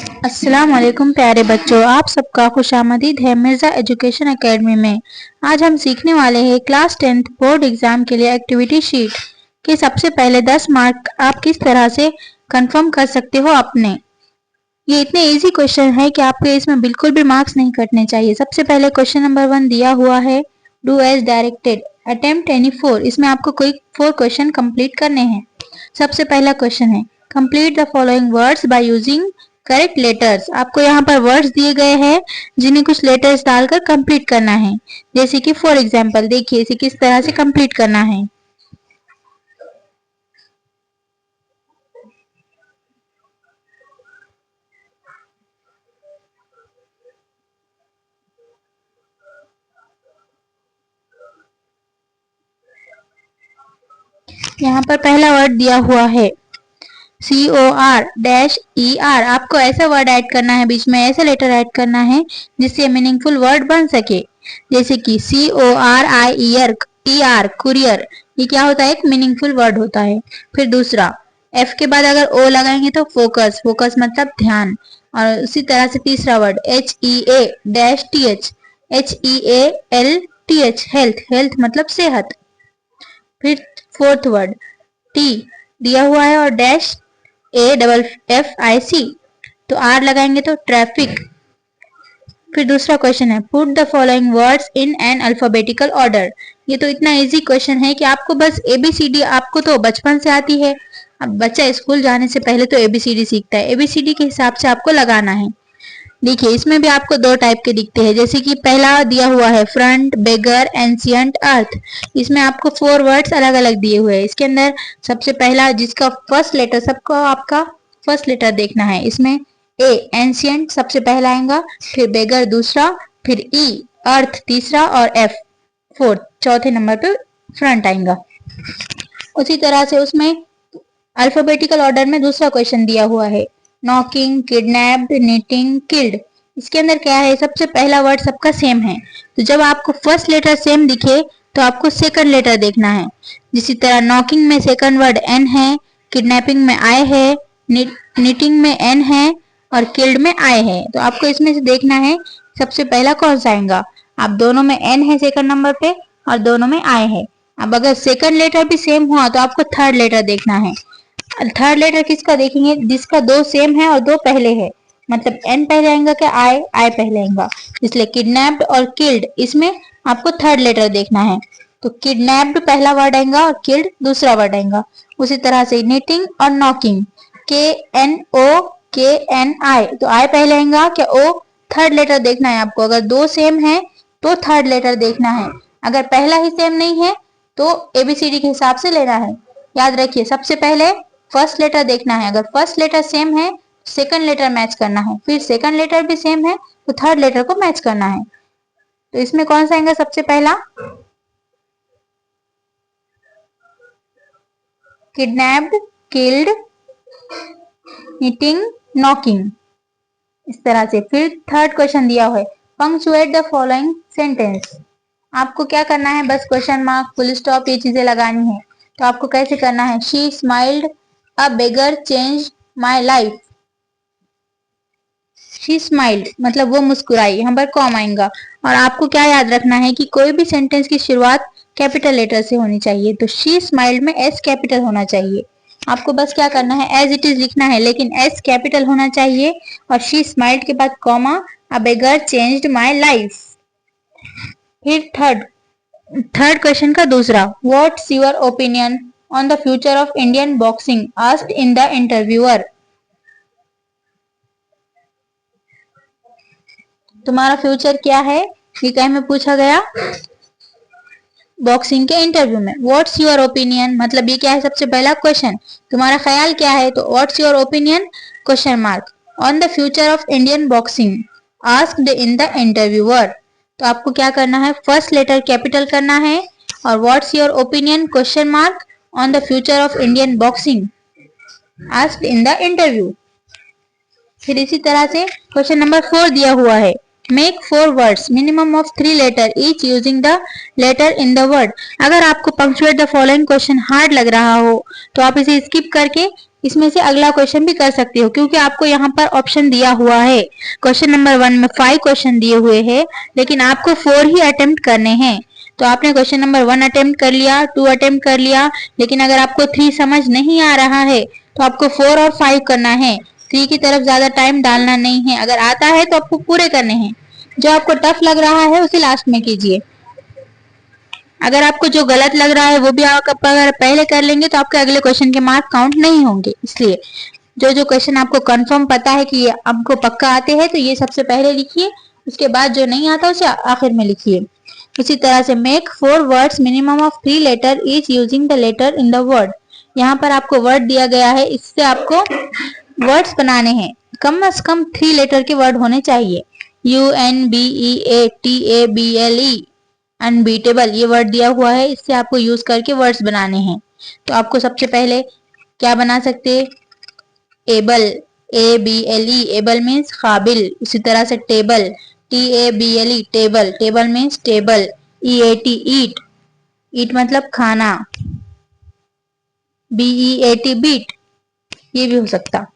अस्सलाम वालेकुम प्यारे बच्चों, आप सबका खुशामदीद है मिर्ज़ा एजुकेशन एकेडमी में। आज हम सीखने वाले हैं क्लास 10th बोर्ड एग्जाम के लिए एक्टिविटी शीट के सबसे पहले 10 मार्क आप किस तरह से कंफर्म कर सकते हो अपने। ये इतने इजी क्वेश्चन है कि आपको इसमें बिल्कुल भी मार्क्स नहीं कटने चाहिए। सबसे पहले क्वेश्चन नंबर 1 दिया हुआ है, do as directed, attempt any 4। इसमें आपको कोई 4 क्वेश्चन कंप्लीट करने हैं। सबसे पहला क्वेश्चन है, complete the following words by using correct letters. आपको यहाँ पर वर्ड्स दिए गए हैं जिन्हें कुछ लेटर्स डालकर कंप्लीट करना है। जैसे कि फॉर एग्जाम्पल देखिए इसे किस तरह से कंप्लीट करना है। यहाँ पर पहला वर्ड दिया हुआ है COR-ER। आपको ऐसा वर्ड ऐड करना है, बीच में ऐसा लेटर ऐड करना है जिससे मीनिंगफुल वर्ड बन सके। जैसे कि CORIER कुरियर, ये क्या होता है, एक मीनिंगफुल वर्ड होता है। फिर दूसरा, F के बाद अगर O लगाएंगे तो फोकस, फोकस मतलब ध्यान। और उसी तरह से तीसरा वर्ड HEA-TH हेल्थ, हेल्थ मतलब सेहत। फिर फोर्थ वर्ड टी दिया हुआ है और डैश AFFIC, तो आर लगाएंगे तो ट्रैफिक। फिर दूसरा क्वेश्चन है, put the following words in an alphabetical order. ये तो इतना इजी क्वेश्चन है कि आपको बस ABCD आपको तो बचपन से आती है। अब बच्चा स्कूल जाने से पहले तो ABCD सीखता है, ABCD के हिसाब से आपको लगाना है। देखिए इसमें भी आपको दो टाइप के दिखते हैं। जैसे कि पहला दिया हुआ है फ्रंट, बेगर, एंशियंट, अर्थ। इसमें आपको 4 वर्ड्स अलग अलग दिए हुए हैं। इसके अंदर सबसे पहला जिसका फर्स्ट लेटर, सबको आपका फर्स्ट लेटर देखना है। इसमें ए एंशियंट सबसे पहला आएगा, फिर बेगर दूसरा, फिर ई अर्थ तीसरा और एफ फोर्थ, चौथे नंबर पे फ्रंट आएगा। उसी तरह से उसमें अल्फाबेटिकल ऑर्डर में दूसरा क्वेश्चन दिया हुआ है, नॉकिंग, किडनैप्ड, नीटिंग, किल्ड। इसके अंदर क्या है, सबसे पहला वर्ड सबका सेम है, तो जब आपको फर्स्ट लेटर सेम दिखे तो आपको सेकंड लेटर देखना है। जिसी तरह नॉकिंग में सेकंड वर्ड एन है, किडनैपिंग में आई है, नीटिंग में एन है और किल्ड में आई है। तो आपको इसमें से देखना है सबसे पहला कौन सा आएगा। आप दोनों में एन है सेकंड नंबर पे और दोनों में आई है। अब अगर सेकंड लेटर भी सेम हुआ तो आपको थर्ड लेटर देखना है। थर्ड लेटर किसका देखेंगे, जिसका दो सेम है और दो पहले है, मतलब एन पहले आएगा क्या आई पहले आएगा। इसलिए किडनैप्ड और किल्ड, इसमें आपको थर्ड लेटर देखना है। तो किडनैप्ड पहला वर्ड आएगा और किल्ड दूसरा वर्ड आएगा। उसी तरह से नीटिंग और नॉकिंग, KNOKNI, तो आई पहले आएगा क्या ओ, थर्ड लेटर देखना है आपको। अगर दो सेम है तो थर्ड लेटर देखना है, अगर पहला ही सेम नहीं है तो ABCD के हिसाब से लेना है। याद रखिए सबसे पहले फर्स्ट लेटर देखना है, अगर फर्स्ट लेटर सेम है सेकंड लेटर मैच करना है, फिर सेकंड लेटर भी सेम है तो थर्ड लेटर को मैच करना है। तो इसमें कौन सा आएगा सबसे पहला, किडनैप्ड, किल्ड, नीटिंग, नॉकिंग, इस तरह से। फिर थर्ड क्वेश्चन दिया हुआ है, पंक्चुएट द फॉलोइंग सेंटेंस। आपको क्या करना है, बस क्वेश्चन मार्क, फुल स्टॉप, ये चीजें लगानी है। तो आपको कैसे करना है, she smiled a beggar change my life. She smiled मतलब वो मुस्कुराई, यहाँ पर कॉम आएगा। और आपको क्या याद रखना है कि कोई भी सेंटेंस की शुरुआत कैपिटल लेटर से होनी चाहिए, तो शी स्माइल्ड में एस कैपिटल होना चाहिए। आपको बस क्या करना है, एज इट इज लिखना है लेकिन एस कैपिटल होना चाहिए। और शी स्माइल्ड के बाद comma, a beggar changed my life. फिर थर्ड क्वेश्चन का दूसरा, what's your opinion on the future of Indian boxing asked in the interviewer. तुम्हारा फ्यूचर क्या है, ये कहीं में पूछा गया बॉक्सिंग के इंटरव्यू में। व्हाट्स योर ओपिनियन मतलब ये क्या है, सबसे पहला क्वेश्चन, तुम्हारा ख्याल क्या है, तो what's your opinion question mark on the future of Indian boxing asked in the interviewer. तो आपको क्या करना है, फर्स्ट लेटर कैपिटल करना है और what's your opinion question mark on the future of Indian boxing asked in the interview. फिर इसी तरह से क्वेश्चन नंबर 4 दिया हुआ है, make 4 words minimum of 3 letter each using the letter in the word. अगर आपको punctuate the following question hard लग रहा हो तो आप इसे स्किप करके इसमें से अगला क्वेश्चन भी कर सकते हो, क्योंकि आपको यहाँ पर ऑप्शन दिया हुआ है। क्वेश्चन नंबर 1 में 5 क्वेश्चन दिए हुए हैं, लेकिन आपको 4 ही अटेम्प्ट करने हैं। तो आपने क्वेश्चन नंबर 1 अटेम्प्ट कर लिया, 2 अटेम्प्ट कर लिया, लेकिन अगर आपको 3 समझ नहीं आ रहा है तो आपको 4 और 5 करना है। 3 की तरफ ज्यादा टाइम डालना नहीं है। अगर आता है तो आपको पूरे करने हैं। जो आपको टफ लग रहा है उसे लास्ट में कीजिए। अगर आपको जो गलत लग रहा है वो भी आप अगर पहले कर लेंगे तो आपके अगले क्वेश्चन के मार्क काउंट नहीं होंगे। इसलिए जो जो क्वेश्चन आपको कंफर्म पता है कि ये आपको पक्का आते हैं तो ये सबसे पहले लिखिए, उसके बाद जो नहीं आता उसे आखिर में लिखिए। इसी तरह से make 4 words minimum of 3 letter each using the letter in the word. यहाँ पर आपको वर्ड दिया गया है, इससे आपको वर्ड्स बनाने हैं। कम से कम 3 लेटर के वर्ड होने चाहिए। UNBEATABLE अनबीटेबल ये वर्ड दिया हुआ है, इससे आपको यूज करके वर्ड्स बनाने हैं। तो आपको सबसे पहले क्या बना सकते हैं? एबल, ABLE, एबल मीन्स काबिल। इसी तरह से table, TABLE, table, table means table. EAT, ईट, ईट मतलब खाना। BEAT, बीट, ये भी हो सकता।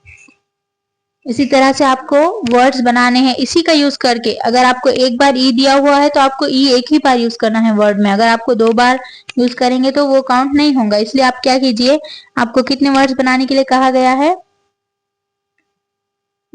इसी तरह से आपको वर्ड्स बनाने हैं इसी का यूज करके। अगर आपको एक बार ई दिया हुआ है तो आपको ई एक ही बार यूज करना है वर्ड में। अगर आपको 2 बार यूज करेंगे तो वो काउंट नहीं होगा। इसलिए आप क्या कीजिए, आपको कितने वर्ड्स बनाने के लिए कहा गया है?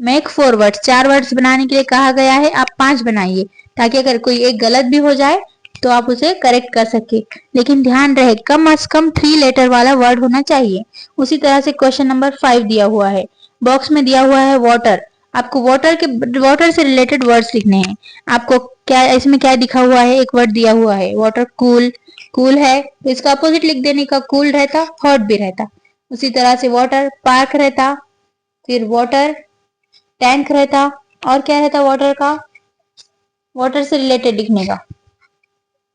मेक 4 वर्ड्स, 4 वर्ड्स बनाने के लिए कहा गया है। आप 5 बनाइए, ताकि अगर कोई एक गलत भी हो जाए तो आप उसे करेक्ट कर सके। लेकिन ध्यान रहे कम से कम 3 लेटर वाला वर्ड होना चाहिए। उसी तरह से क्वेश्चन नंबर 5 दिया हुआ है। बॉक्स में दिया हुआ है वाटर। आपको वाटर से रिलेटेड वर्ड्स लिखने हैं। आपको क्या इसमें क्या दिखा हुआ है? एक वर्ड दिया हुआ है वाटर। कूल, कूल है तो इसका अपोजिट लिख देने का, कूल रहता, हॉट भी रहता। उसी तरह से वाटर पार्क रहता, फिर वाटर टैंक रहता, और क्या रहता वाटर का? वाटर से रिलेटेड लिखने का,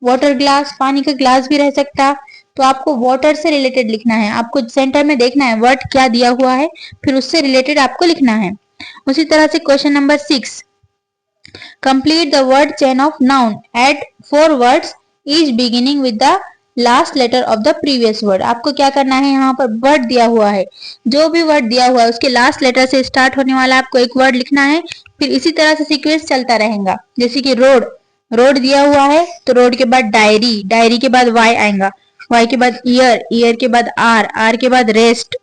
वाटर ग्लास, पानी का ग्लास भी रह सकता। तो आपको वाटर से रिलेटेड लिखना है। आपको सेंटर में देखना है वर्ड क्या दिया हुआ है, फिर उससे रिलेटेड आपको लिखना है। उसी तरह से question number 6, complete the word chain of noun, add 4 words each beginning with the last letter of the previous word. आपको क्या करना है, यहाँ पर वर्ड दिया हुआ है, जो भी वर्ड दिया हुआ है उसके लास्ट लेटर से स्टार्ट होने वाला आपको एक वर्ड लिखना है। फिर इसी तरह से सीक्वेंस चलता रहेगा। जैसे कि रोड, रोड दिया हुआ है तो रोड के बाद डायरी, डायरी के बाद वाई आएगा, वाई के बाद ईयर, ईयर के बाद आर, आर के बाद रेस्ट,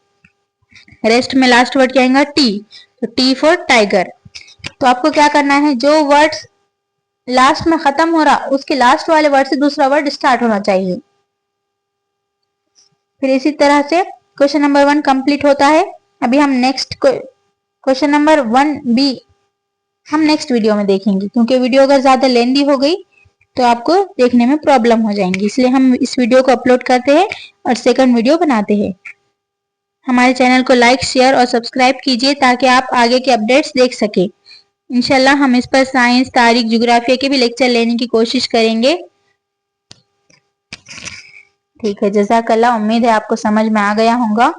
रेस्ट में लास्ट वर्ड क्या आएगा? टी, तो टी फॉर टाइगर। तो आपको क्या करना है, जो वर्ड्स लास्ट में खत्म हो रहा उसके लास्ट वाले वर्ड से दूसरा वर्ड स्टार्ट होना चाहिए। फिर इसी तरह से क्वेश्चन नंबर 1 कंप्लीट होता है। अभी हम नेक्स्ट क्वेश्चन नंबर 1B हम नेक्स्ट वीडियो में देखेंगे, क्योंकि वीडियो अगर ज्यादा लेंदी हो गई तो आपको देखने में प्रॉब्लम हो जाएंगी। इसलिए हम इस वीडियो को अपलोड करते हैं और सेकंड वीडियो बनाते हैं। हमारे चैनल को लाइक, शेयर और सब्सक्राइब कीजिए ताकि आप आगे के अपडेट्स देख सके। इंशाल्लाह हम इस पर साइंस, तारीख, ज्योग्राफिया के भी लेक्चर लेने की कोशिश करेंगे। ठीक है, जज़ाकल्लाह। उम्मीद है आपको समझ में आ गया होगा।